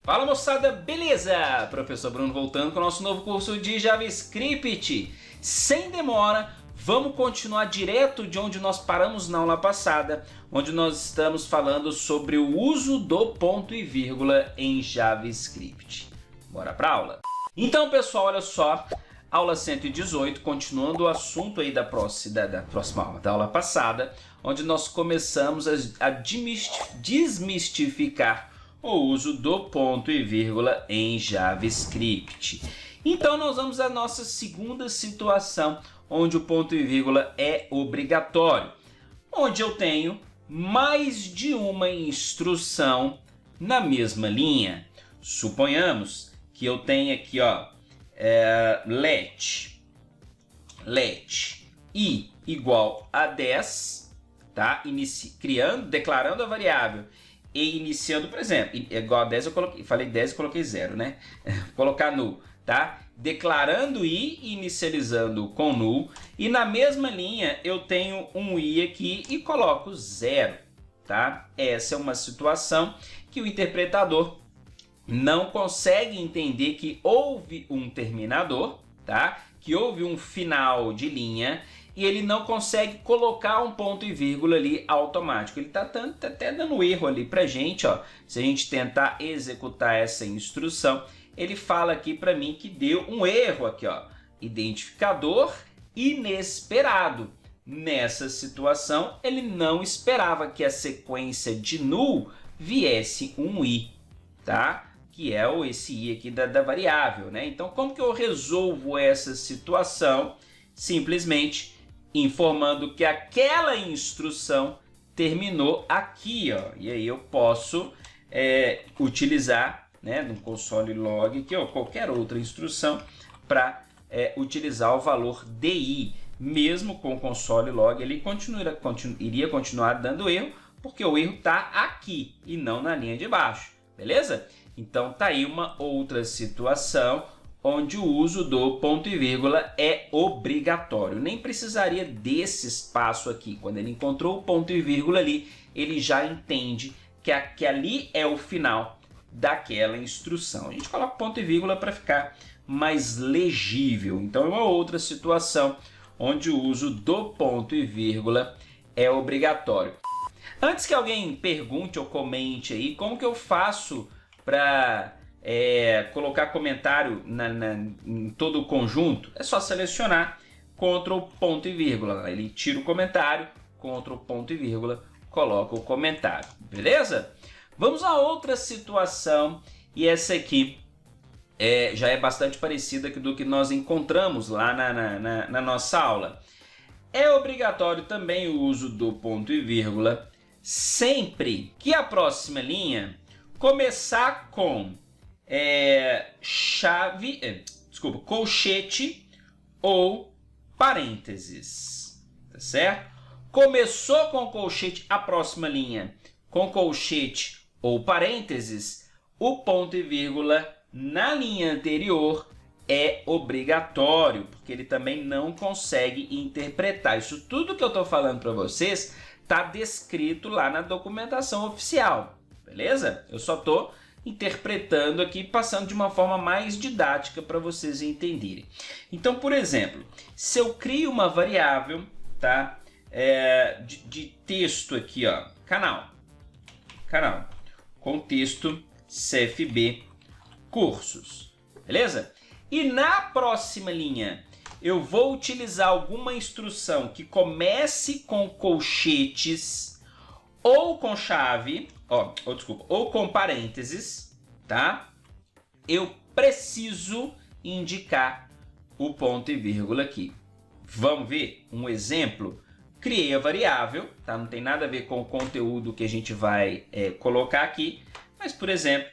Fala moçada, beleza? Professor Bruno voltando com o nosso novo curso de JavaScript. Sem demora, vamos continuar direto de onde nós paramos na aula passada, onde nós estamos falando sobre o uso do ponto e vírgula em JavaScript. Bora para a aula? Então pessoal, olha só, aula 118, continuando o assunto aí da próxima aula, da aula passada, onde nós começamos a desmistificar o uso do ponto e vírgula em JavaScript. Então nós vamos à nossa segunda situação, onde o ponto e vírgula é obrigatório, onde eu tenho mais de uma instrução na mesma linha. Suponhamos que eu tenha aqui, ó, let i igual a 10, tá? Declarando a variável e iniciando, por exemplo, igual a 10 falei 10 e coloquei 0, né? Vou colocar null, tá? Declarando i e inicializando com null, e na mesma linha eu tenho um i aqui e coloco 0, tá? Essa é uma situação que o interpretador não consegue entender que houve um terminador, tá? Que houve um final de linha, e ele não consegue colocar um ponto e vírgula ali automático. Ele está até dando erro ali para a gente, ó. Se a gente tentar executar essa instrução, ele fala aqui para mim que deu um erro aqui, ó. Identificador inesperado. Nessa situação, ele não esperava que a sequência de null viesse um i, tá? Que é esse i aqui da variável, né? Então, como que eu resolvo essa situação? Simplesmente informando que aquela instrução terminou aqui, ó. E aí eu posso utilizar, né, no console log aqui, ou qualquer outra instrução para utilizar o valor di. Mesmo com o console log, ele iria continuar dando erro, porque o erro está aqui e não na linha de baixo, beleza? Então tá aí uma outra situação onde o uso do ponto e vírgula é obrigatório. Nem precisaria desse espaço aqui. Quando ele encontrou o ponto e vírgula ali, ele já entende que ali é o final daquela instrução. A gente coloca ponto e vírgula para ficar mais legível. Então é uma outra situação onde o uso do ponto e vírgula é obrigatório. Antes que alguém pergunte ou comente aí, como que eu faço para colocar comentário em todo o conjunto? É só selecionar Ctrl ponto e vírgula. Ele tira o comentário, Ctrl ponto e vírgula, coloca o comentário. Beleza? Vamos a outra situação, e essa aqui já é bastante parecida do que nós encontramos lá na nossa aula. É obrigatório também o uso do ponto e vírgula sempre que a próxima linha começar com colchete ou parênteses, tá certo? Começou com colchete, a próxima linha com colchete ou parênteses, o ponto e vírgula na linha anterior é obrigatório, porque ele também não consegue interpretar. Isso tudo que eu estou falando para vocês está descrito lá na documentação oficial, beleza? Eu só estou interpretando aqui, passando de uma forma mais didática para vocês entenderem. Então, por exemplo, se eu crio uma variável, tá? De texto aqui, ó, canal, contexto CFB cursos, beleza? E na próxima linha eu vou utilizar alguma instrução que comece com colchetes ou com chave, ou com parênteses, tá? Eu preciso indicar o ponto e vírgula aqui. Vamos ver um exemplo? Criei a variável, tá? Não tem nada a ver com o conteúdo que a gente vai colocar aqui, mas, por exemplo,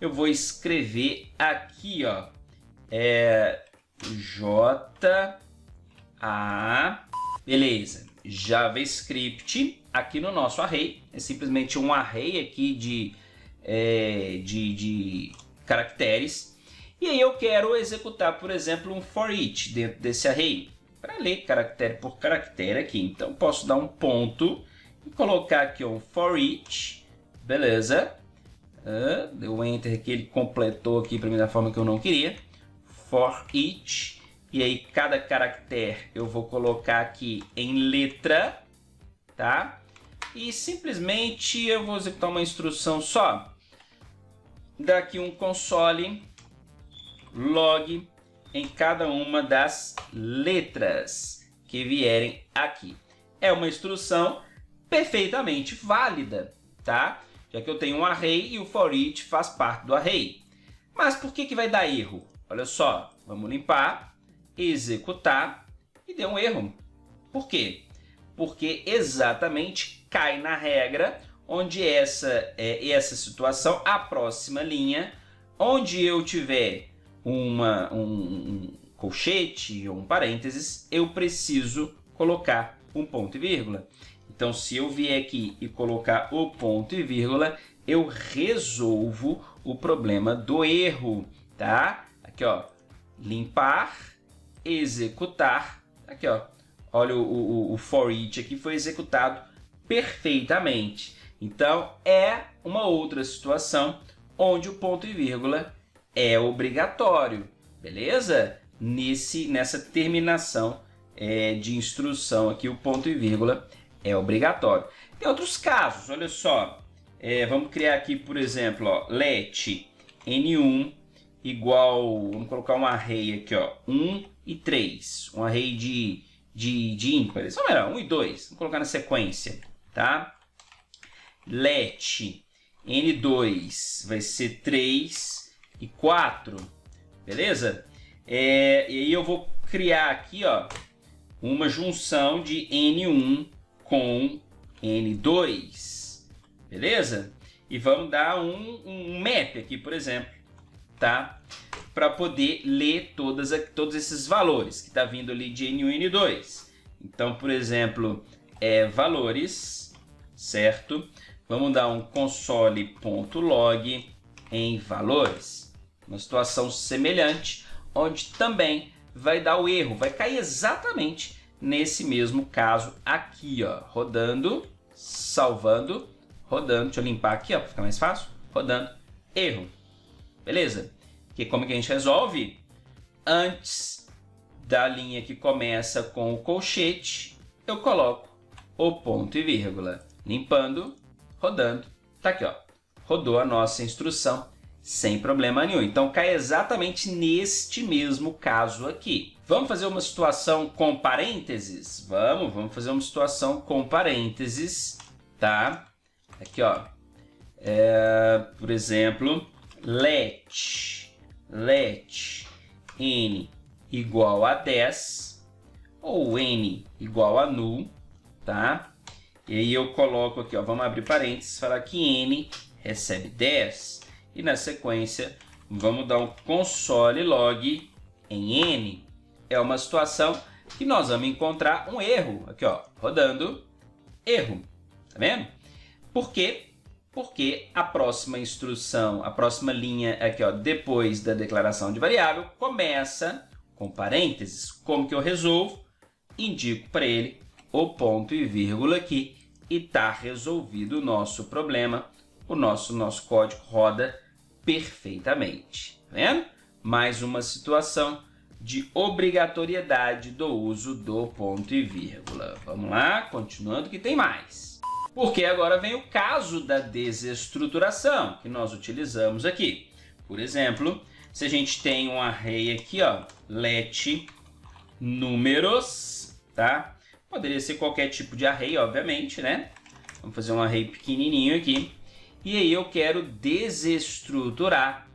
eu vou escrever aqui, ó, beleza, JavaScript aqui no nosso array, é simplesmente um array aqui de caracteres, e aí eu quero executar, por exemplo, um for each dentro desse array, para ler caractere por caractere aqui. Então posso dar um ponto e colocar aqui um for each, beleza? Deu Enter aqui, ele completou aqui para mim da forma que eu não queria. For each. E aí, cada caractere eu vou colocar aqui em letra, tá? E simplesmente eu vou executar uma instrução só. Daqui um console log em cada uma das letras que vierem aqui. É uma instrução perfeitamente válida, tá? Já que eu tenho um array e o for each faz parte do array. Mas por que vai dar erro? Olha só, vamos limpar, executar e deu um erro. Por quê? Porque exatamente cai na regra onde essa situação, a próxima linha, onde eu tiver um colchete ou um parênteses, eu preciso colocar um ponto e vírgula. Então, se eu vier aqui e colocar o ponto e vírgula, eu resolvo o problema do erro, tá? Aqui, ó, limpar, executar, aqui, ó, olha o for each aqui foi executado perfeitamente. Então, é uma outra situação onde o ponto e vírgula é obrigatório, beleza? Nessa terminação de instrução aqui, o ponto e vírgula é obrigatório. Tem outros casos, olha só. Vamos criar aqui, por exemplo, ó, let n1 igual, vamos colocar um array aqui, ó, 1 e 3, um array de ímpares, ou melhor, 1 e 2, vamos colocar na sequência, tá? Let n2 vai ser 3 e 4, beleza? E aí eu vou criar aqui, ó, uma junção de n1 com n2, beleza? E vamos dar um map aqui, por exemplo, tá? Para poder ler todos esses valores que está vindo ali de n1 e n2. Então, por exemplo, valores, certo? Vamos dar um console.log em valores. Uma situação semelhante, onde também vai dar o erro, vai cair exatamente nesse mesmo caso aqui, ó, rodando, salvando, rodando, deixa eu limpar aqui, ó, para ficar mais fácil, rodando, erro, beleza? Que como que a gente resolve? Antes da linha que começa com o colchete, eu coloco o ponto e vírgula, limpando, rodando, tá aqui, ó, rodou a nossa instrução sem problema nenhum. Então cai exatamente neste mesmo caso aqui. Vamos fazer uma situação com parênteses? Vamos fazer uma situação com parênteses, tá? Aqui, ó, por exemplo, let n igual a 10 ou n igual a null, tá? E aí eu coloco aqui, ó, vamos abrir parênteses, falar que n recebe 10 e na sequência vamos dar um console log em n. É uma situação que nós vamos encontrar um erro, aqui, ó, rodando, erro, tá vendo? Por quê? Porque a próxima instrução, a próxima linha aqui, ó, depois da declaração de variável, começa com parênteses. Como que eu resolvo? Indico para ele o ponto e vírgula aqui e está resolvido o nosso problema. O nosso código roda perfeitamente. Tá vendo? Mais uma situação de obrigatoriedade do uso do ponto e vírgula. Vamos lá, continuando que tem mais. Porque agora vem o caso da desestruturação, que nós utilizamos aqui. Por exemplo, se a gente tem um array aqui, ó, let números, tá? Poderia ser qualquer tipo de array, obviamente, né? Vamos fazer um array pequenininho aqui. E aí eu quero desestruturar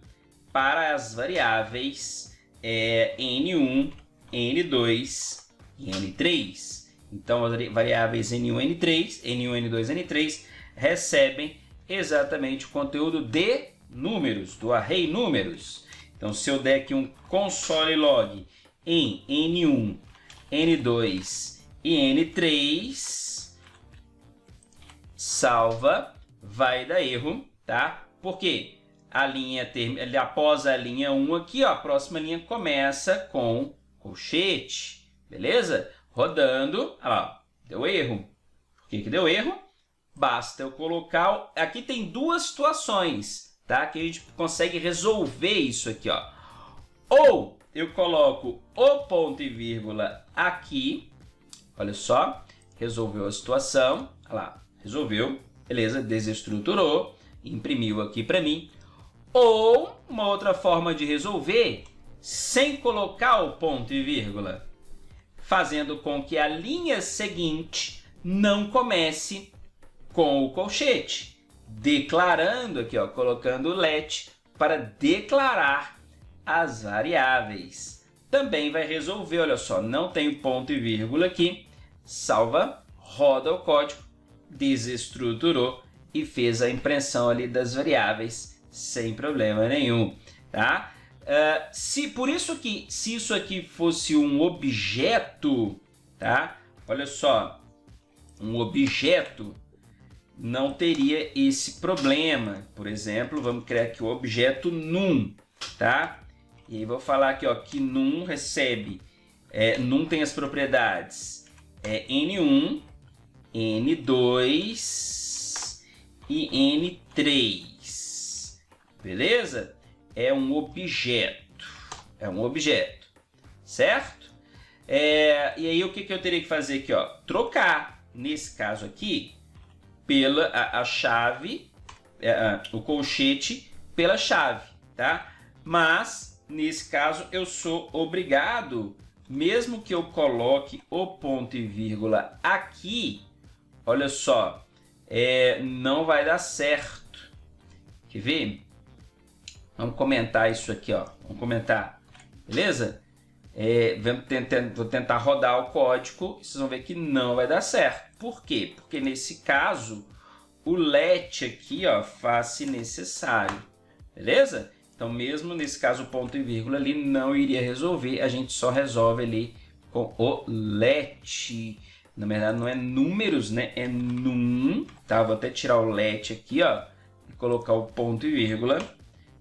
para as variáveis n1, n2 e n3. Então, as variáveis n1, n3, n1, n2, n3 recebem exatamente o conteúdo de números, do array números. Então, se eu der aqui um console log em n1, n2 e n3, salva, vai dar erro, tá? Porque a linha após a linha 1 aqui, ó, a próxima linha começa com colchete, beleza? Rodando, olha lá, deu erro. Por que deu erro? Basta eu colocar... Aqui tem duas situações, tá? Que a gente consegue resolver isso aqui, ó. Ou eu coloco o ponto e vírgula aqui, olha só, resolveu a situação, olha lá, resolveu, beleza, desestruturou, imprimiu aqui para mim. Ou uma outra forma de resolver, sem colocar o ponto e vírgula, fazendo com que a linha seguinte não comece com o colchete, declarando aqui, ó, colocando o let para declarar as variáveis. Também vai resolver, olha só, não tem ponto e vírgula aqui, salva, roda o código, desestruturou e fez a impressão ali das variáveis sem problema nenhum, tá? Por isso que, se isso aqui fosse um objeto, tá? Olha só, um objeto não teria esse problema. Por exemplo, vamos criar aqui o objeto num, tá? E aí vou falar aqui, ó, que num recebe, num tem as propriedades N1, N2 e N3, beleza? É um objeto, certo? E aí o que eu teria que fazer aqui, ó? Trocar, nesse caso aqui, pela a chave, o colchete pela chave, tá? Mas, nesse caso, eu sou obrigado, mesmo que eu coloque o ponto e vírgula aqui, olha só, não vai dar certo. Quer ver? Vamos comentar isso aqui, ó. Vamos comentar, beleza? Vou tentar rodar o código e vocês vão ver que não vai dar certo. Por quê? Porque nesse caso, o let aqui, ó, faz-se necessário, beleza? Então, mesmo nesse caso, o ponto e vírgula ali não iria resolver, a gente só resolve ali com o let. Na verdade, não é números, né? É num, tá? Vou até tirar o let aqui, ó, e colocar o ponto e vírgula,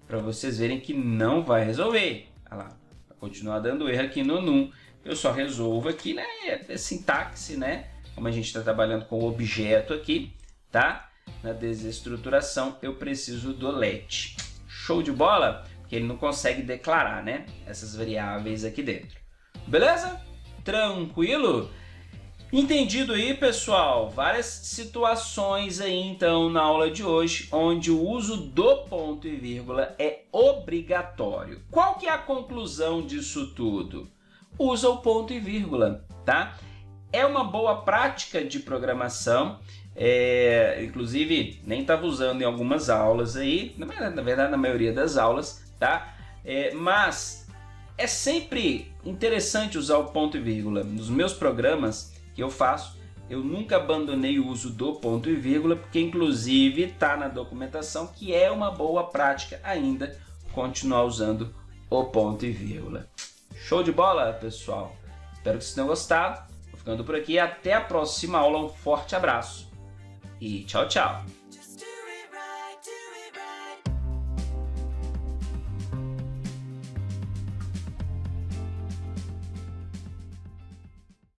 para vocês verem que não vai resolver. Olha lá, vai continuar dando erro aqui no num. Eu só resolvo aqui, né? É sintaxe, né? Como a gente está trabalhando com o objeto aqui, tá? Na desestruturação, eu preciso do let. Show de bola? Porque ele não consegue declarar, né? Essas variáveis aqui dentro. Beleza? Tranquilo? Entendido aí, pessoal? Várias situações aí, então, na aula de hoje, onde o uso do ponto e vírgula é obrigatório. Qual que é a conclusão disso tudo? Usa o ponto e vírgula, tá? É uma boa prática de programação, inclusive nem estava usando em algumas aulas aí, na verdade na maioria das aulas, tá? Mas é sempre interessante usar o ponto e vírgula. Nos meus programas que eu faço, eu nunca abandonei o uso do ponto e vírgula, porque inclusive está na documentação que é uma boa prática ainda continuar usando o ponto e vírgula. Show de bola, pessoal? Espero que vocês tenham gostado. Vou ficando por aqui. Até a próxima aula. Um forte abraço e tchau, tchau!